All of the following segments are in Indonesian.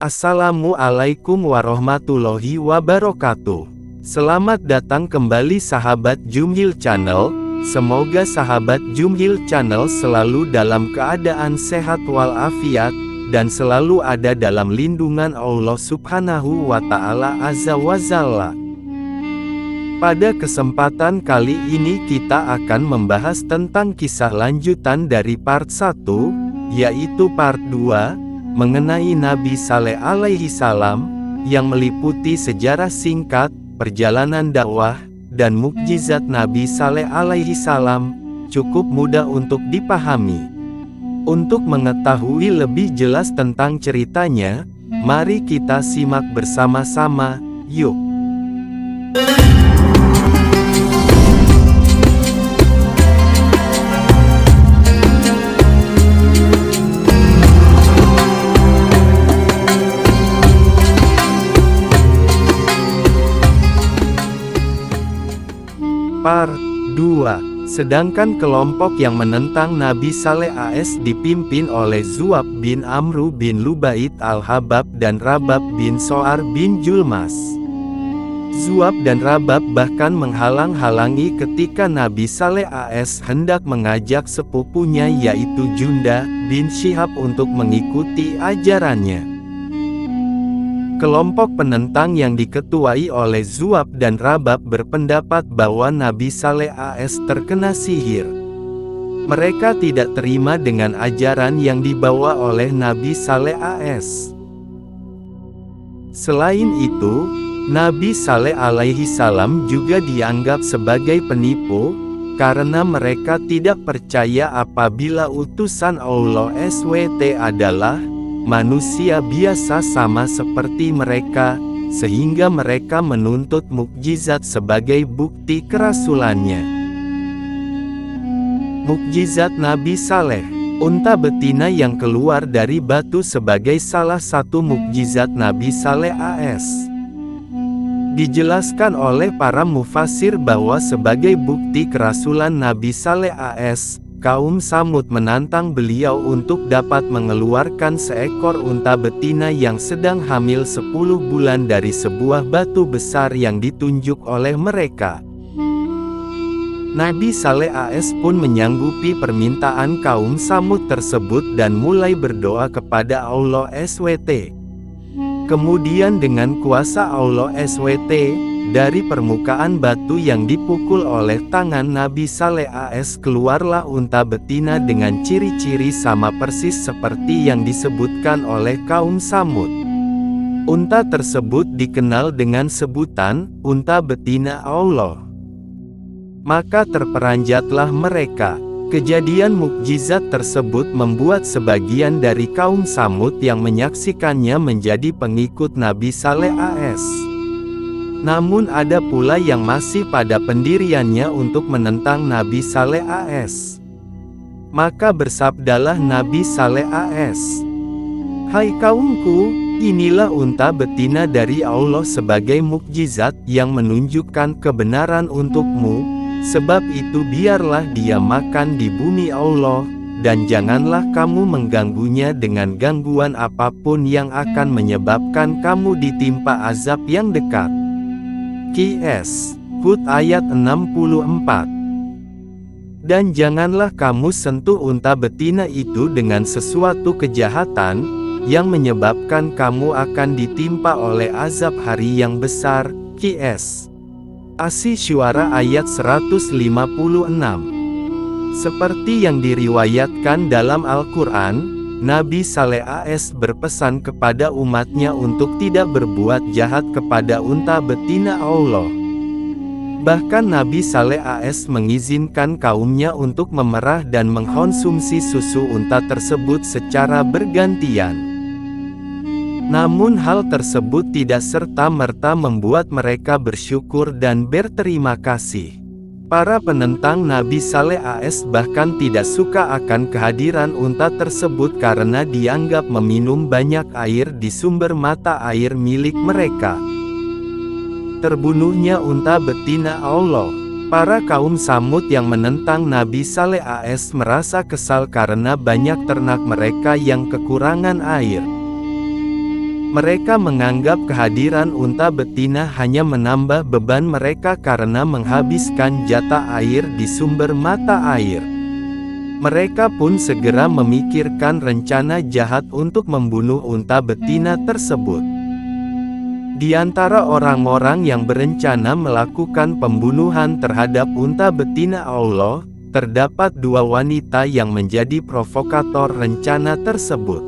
Assalamualaikum warahmatullahi wabarakatuh. Selamat datang kembali sahabat Jumhil Channel. Semoga sahabat Jumhil Channel selalu dalam keadaan sehat walafiat, dan selalu ada dalam lindungan Allah Subhanahu wa Ta'ala Azza wa Jalla. Pada kesempatan kali ini kita akan membahas tentang kisah lanjutan dari part 1, yaitu part 2, mengenai Nabi Saleh alaihi salam, yang meliputi sejarah singkat, perjalanan dakwah, dan mukjizat Nabi Saleh alaihi salam, cukup mudah untuk dipahami. Untuk mengetahui lebih jelas tentang ceritanya, mari kita simak bersama-sama, yuk. Part 2. Sedangkan kelompok yang menentang Nabi Saleh AS dipimpin oleh Zu'ab bin Amru bin Lubayt al-Habab dan Rabab bin So'ar bin Julmas. Zu'ab dan Rabab bahkan menghalang-halangi ketika Nabi Saleh AS hendak mengajak sepupunya yaitu Junda bin Syihab untuk mengikuti ajarannya. Kelompok penentang yang diketuai oleh Zu'ab dan Rabab berpendapat bahwa Nabi Saleh AS terkena sihir. Mereka tidak terima dengan ajaran yang dibawa oleh Nabi Saleh AS. Selain itu, Nabi Saleh alaihi salam juga dianggap sebagai penipu, karena mereka tidak percaya apabila utusan Allah SWT adalah manusia biasa sama seperti mereka, sehingga mereka menuntut mukjizat sebagai bukti kerasulannya. Mukjizat Nabi Saleh, unta betina yang keluar dari batu sebagai salah satu mukjizat Nabi Saleh AS. Dijelaskan oleh para mufasir bahwa sebagai bukti kerasulan Nabi Saleh AS, kaum Tsamud menantang beliau untuk dapat mengeluarkan seekor unta betina yang sedang hamil 10 bulan dari sebuah batu besar yang ditunjuk oleh mereka. Nabi Saleh AS pun menyanggupi permintaan kaum Tsamud tersebut dan mulai berdoa kepada Allah SWT. Kemudian dengan kuasa Allah SWT, dari permukaan batu yang dipukul oleh tangan Nabi Saleh AS keluarlah unta betina dengan ciri-ciri sama persis seperti yang disebutkan oleh kaum Tsamud. Unta tersebut dikenal dengan sebutan, unta betina Allah. Maka terperanjatlah mereka. Kejadian mukjizat tersebut membuat sebagian dari kaum Tsamud yang menyaksikannya menjadi pengikut Nabi Saleh AS. Namun ada pula yang masih pada pendiriannya untuk menentang Nabi Saleh AS. Maka bersabdalah Nabi Saleh AS, "Hai kaumku, inilah unta betina dari Allah sebagai mukjizat yang menunjukkan kebenaran untukmu, sebab itu biarlah dia makan di bumi Allah, dan janganlah kamu mengganggunya dengan gangguan apapun yang akan menyebabkan kamu ditimpa azab yang dekat." Qs. Hud ayat 64. Dan janganlah kamu sentuh unta betina itu dengan sesuatu kejahatan, yang menyebabkan kamu akan ditimpa oleh azab hari yang besar. Qs. Asy-Syu'ara ayat 156. Seperti yang diriwayatkan dalam Al-Quran, Nabi Saleh AS berpesan kepada umatnya untuk tidak berbuat jahat kepada unta betina Allah. Bahkan Nabi Saleh AS mengizinkan kaumnya untuk memerah dan mengkonsumsi susu unta tersebut secara bergantian. Namun hal tersebut tidak serta-merta membuat mereka bersyukur dan berterima kasih. Para penentang Nabi Saleh AS bahkan tidak suka akan kehadiran unta tersebut karena dianggap meminum banyak air di sumber mata air milik mereka. Terbunuhnya unta betina Allah. Para kaum Tsamud yang menentang Nabi Saleh AS merasa kesal karena banyak ternak mereka yang kekurangan air. Mereka menganggap kehadiran unta betina hanya menambah beban mereka karena menghabiskan jatah air di sumber mata air. Mereka pun segera memikirkan rencana jahat untuk membunuh unta betina tersebut. Di antara orang-orang yang berencana melakukan pembunuhan terhadap unta betina Allah, terdapat dua wanita yang menjadi provokator rencana tersebut.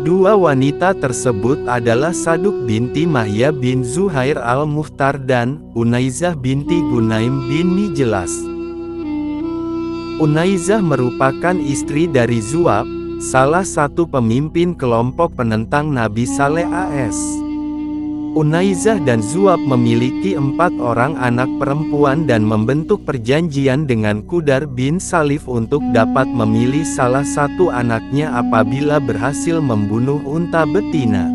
Dua wanita tersebut adalah Saduk binti Mahya bin Zuhair al-Muhtar dan Unaizah binti Gunaim bin Mijelas. Unaizah merupakan istri dari Zuab, salah satu pemimpin kelompok penentang Nabi Saleh AS. Unaizah dan Zuab memiliki 4 orang anak perempuan dan membentuk perjanjian dengan Qudar bin Salif untuk dapat memilih salah satu anaknya apabila berhasil membunuh unta betina.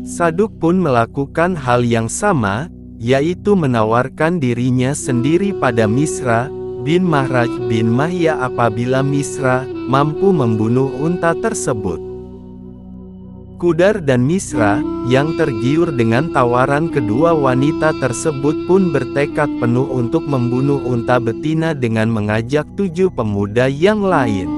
Saduk pun melakukan hal yang sama, yaitu menawarkan dirinya sendiri pada Misra bin Mahraj bin Mahya apabila Misra mampu membunuh unta tersebut. Qudar dan Misra, yang tergiur dengan tawaran kedua wanita tersebut pun bertekad penuh untuk membunuh unta betina dengan mengajak 7 pemuda yang lain.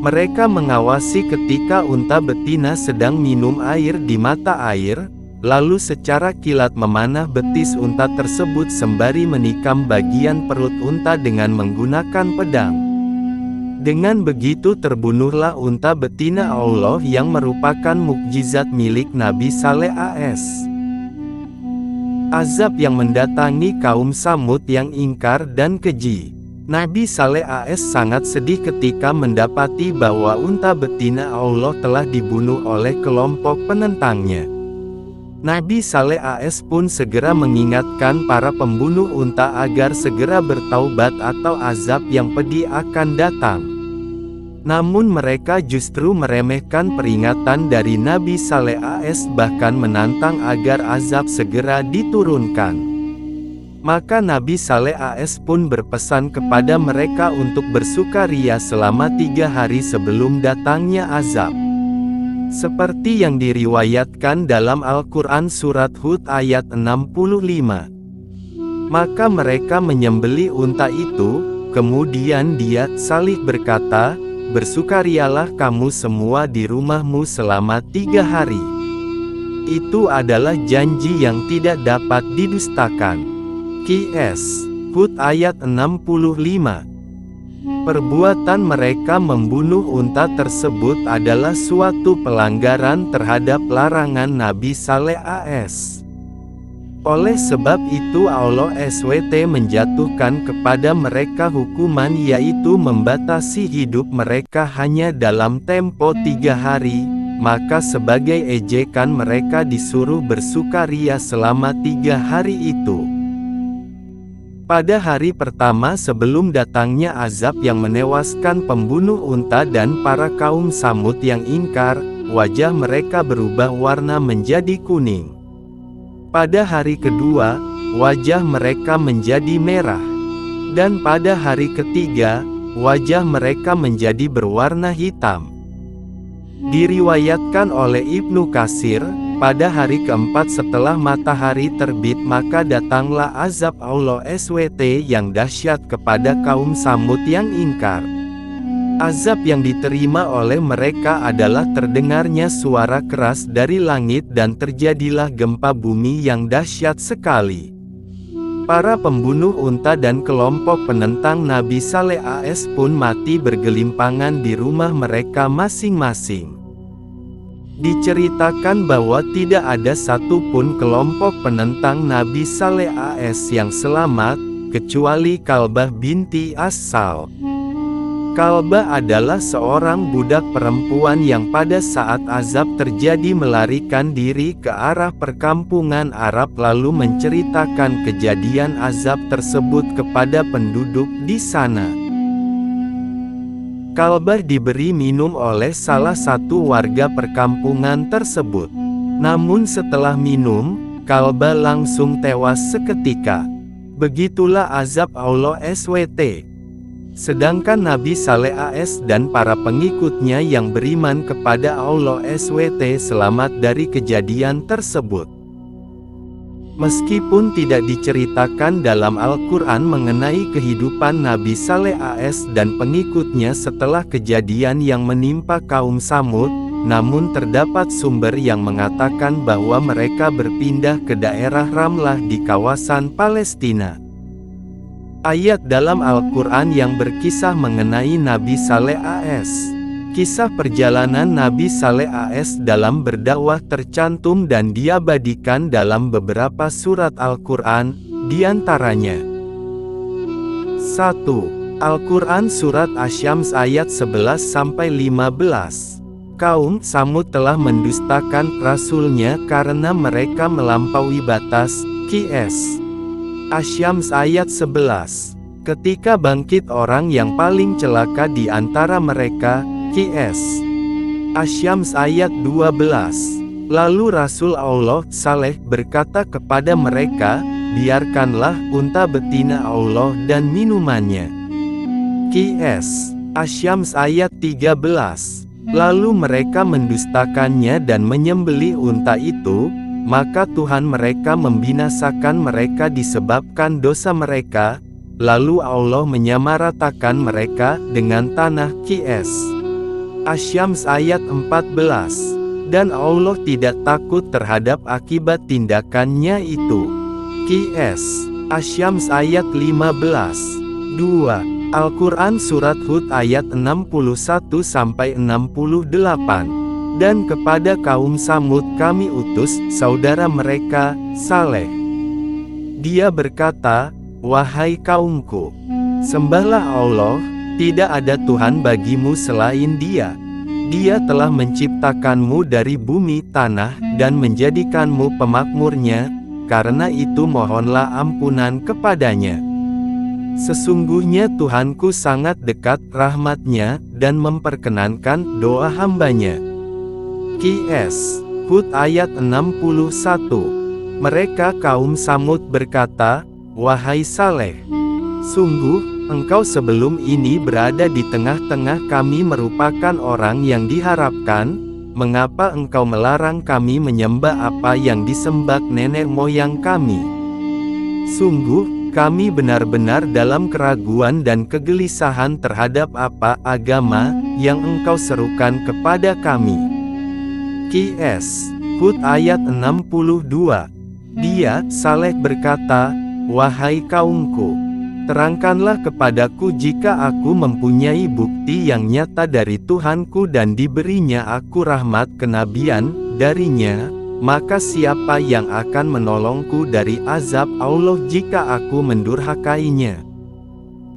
Mereka mengawasi ketika unta betina sedang minum air di mata air, lalu secara kilat memanah betis unta tersebut sembari menikam bagian perut unta dengan menggunakan pedang. Dengan begitu terbunuhlah unta betina Allah yang merupakan mukjizat milik Nabi Saleh AS. Azab yang mendatangi kaum Samud yang ingkar dan keji. Nabi Saleh AS sangat sedih ketika mendapati bahwa unta betina Allah telah dibunuh oleh kelompok penentangnya. Nabi Saleh AS pun segera mengingatkan para pembunuh unta agar segera bertaubat atau azab yang pedih akan datang. Namun mereka justru meremehkan peringatan dari Nabi Saleh AS bahkan menantang agar azab segera diturunkan. Maka Nabi Saleh AS pun berpesan kepada mereka untuk bersukaria selama 3 hari sebelum datangnya azab. Seperti yang diriwayatkan dalam Al-Quran Surat Hud ayat 65. Maka mereka menyembelih unta itu, kemudian dia, Salih berkata, "Bersukarialah kamu semua di rumahmu selama 3 hari." Itu adalah janji yang tidak dapat didustakan. Qs. Hud ayat 65. Perbuatan mereka membunuh unta tersebut adalah suatu pelanggaran terhadap larangan Nabi Saleh AS. Oleh sebab itu Allah SWT menjatuhkan kepada mereka hukuman yaitu membatasi hidup mereka hanya dalam tempo 3 hari, maka sebagai ejekan mereka disuruh bersukaria selama 3 hari itu. Pada hari pertama sebelum datangnya azab yang menewaskan pembunuh unta dan para kaum Samud yang ingkar, wajah mereka berubah warna menjadi kuning. Pada hari kedua, wajah mereka menjadi merah. Dan pada hari ketiga, wajah mereka menjadi berwarna hitam. Diriwayatkan oleh Ibnu Katsir, pada hari keempat setelah matahari terbit maka datanglah azab Allah SWT yang dahsyat kepada kaum Samud yang ingkar. Azab yang diterima oleh mereka adalah terdengarnya suara keras dari langit dan terjadilah gempa bumi yang dahsyat sekali. Para pembunuh unta dan kelompok penentang Nabi Saleh AS pun mati bergelimpangan di rumah mereka masing-masing. Diceritakan bahwa tidak ada satupun kelompok penentang Nabi Saleh AS yang selamat, kecuali Kalbah binti As-Sal. Kalbah adalah seorang budak perempuan yang pada saat azab terjadi melarikan diri ke arah perkampungan Arab lalu menceritakan kejadian azab tersebut kepada penduduk di sana. Kalbah diberi minum oleh salah satu warga perkampungan tersebut. Namun setelah minum, Kalbah langsung tewas seketika. Begitulah azab Allah SWT. Sedangkan Nabi Saleh AS dan para pengikutnya yang beriman kepada Allah SWT selamat dari kejadian tersebut. Meskipun tidak diceritakan dalam Al-Quran mengenai kehidupan Nabi Saleh AS dan pengikutnya setelah kejadian yang menimpa kaum Tsamud, namun terdapat sumber yang mengatakan bahwa mereka berpindah ke daerah Ramlah di kawasan Palestina. Ayat dalam Al-Quran yang berkisah mengenai Nabi Saleh AS. Kisah perjalanan Nabi Saleh AS dalam berdakwah tercantum dan diabadikan dalam beberapa surat Al-Quran, diantaranya 1. Al-Quran Surat Asy-Syams ayat 11-15. Kaum Tsamud telah mendustakan Rasulnya karena mereka melampaui batas, Qs. Asy-Syams ayat 11. Ketika bangkit orang yang paling celaka di antara mereka, Qs. Asy-Syams ayat 12. Lalu Rasul Allah Saleh berkata kepada mereka, biarkanlah unta betina Allah dan minumannya. Qs. Asy-Syams ayat 13. Lalu mereka mendustakannya dan menyembelih unta itu, maka Tuhan mereka membinasakan mereka disebabkan dosa mereka, lalu Allah menyamaratakan mereka dengan tanah. Qs. Asy-Syams ayat 14. Dan Allah tidak takut terhadap akibat tindakannya itu. Qs. Asy-Syams ayat 15. 2. Al-Quran Surat Hud ayat 61-68. Dan kepada kaum Tsamud kami utus saudara mereka, Saleh. Dia berkata, wahai kaumku, sembahlah Allah, tidak ada Tuhan bagimu selain Dia. Dia telah menciptakanmu dari bumi tanah dan menjadikanmu pemakmurnya, karena itu mohonlah ampunan kepadanya. Sesungguhnya Tuhanku sangat dekat rahmatnya dan memperkenankan doa hambanya. Qs. Hud ayat 61. Mereka kaum Tsamud berkata, wahai Saleh, sungguh, engkau sebelum ini berada di tengah-tengah kami merupakan orang yang diharapkan, mengapa engkau melarang kami menyembah apa yang disembah nenek moyang kami? Sungguh, kami benar-benar dalam keraguan dan kegelisahan terhadap apa agama yang engkau serukan kepada kami. Qs. Hud ayat 62. Dia, Saleh berkata, wahai kaumku, terangkanlah kepadaku jika aku mempunyai bukti yang nyata dari Tuhanku dan diberinya aku rahmat kenabian darinya, maka siapa yang akan menolongku dari azab Allah jika aku mendurhakainya?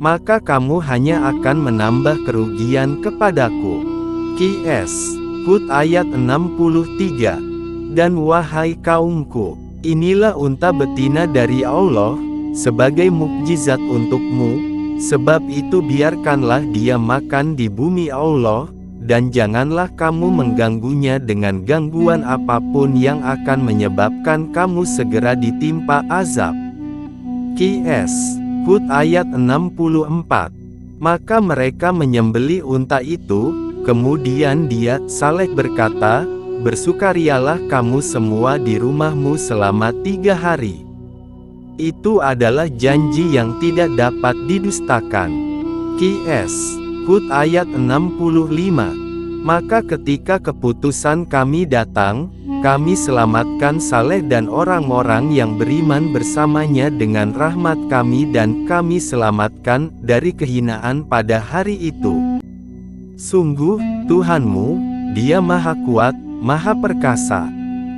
Maka kamu hanya akan menambah kerugian kepadaku. Qs. Hud ayat 63. Dan wahai kaumku, inilah unta betina dari Allah, sebagai mukjizat untukmu, sebab itu biarkanlah dia makan di bumi Allah, dan janganlah kamu mengganggunya dengan gangguan apapun yang akan menyebabkan kamu segera ditimpa azab. Qs. Hud ayat 64. Maka mereka menyembelih unta itu. Kemudian dia, Saleh berkata, bersukarialah kamu semua di rumahmu selama 3 hari. Itu adalah janji yang tidak dapat didustakan. Qs. Hud ayat 65. Maka ketika keputusan kami datang, kami selamatkan Saleh dan orang-orang yang beriman bersamanya dengan rahmat kami dan kami selamatkan dari kehinaan pada hari itu. Sungguh, Tuhanmu, Dia Maha Kuat, Maha Perkasa.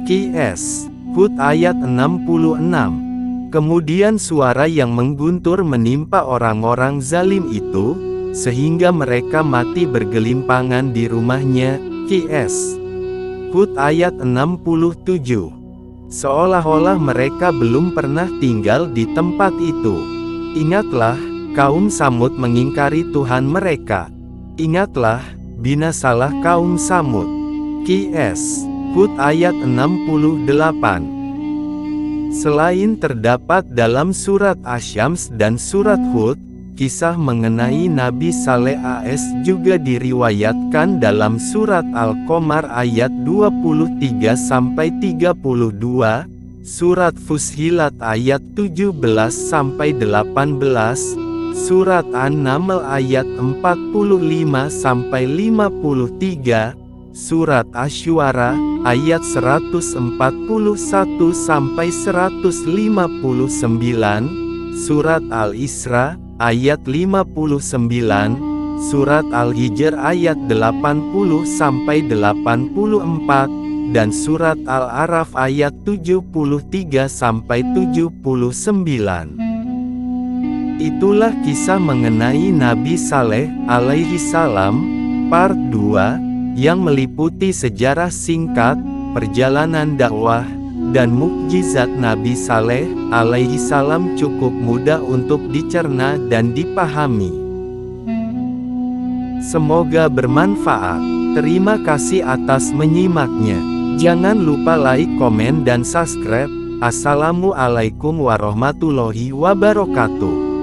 Qs. Hud ayat 66. Kemudian suara yang mengguntur menimpa orang-orang zalim itu, sehingga mereka mati bergelimpangan di rumahnya. Qs. Hud ayat 67. Seolah-olah mereka belum pernah tinggal di tempat itu. Ingatlah, kaum Tsamud mengingkari Tuhan mereka. Ingatlah, binasalah kaum Tsamud. Qs. Hud ayat 68. Selain terdapat dalam surat Asy-Syams dan surat Hud, Kisah mengenai Nabi Saleh AS juga diriwayatkan dalam surat Al-Qamar ayat 23-32, surat Fussilat ayat 17-18, surat An-Naml ayat 45-53, surat Asy-Syu'ara ayat 141-159, surat Al-Isra ayat 59, surat Al-Hijr ayat 80-84, dan surat Al-A'raf ayat 73-79. Itulah kisah mengenai Nabi Saleh alaihi salam, part 2, yang meliputi sejarah singkat, perjalanan dakwah, dan mukjizat Nabi Saleh alaihi salam cukup mudah untuk dicerna dan dipahami. Semoga bermanfaat. Terima kasih atas menyimaknya. Jangan lupa like, komen dan subscribe. Assalamualaikum warahmatullahi wabarakatuh.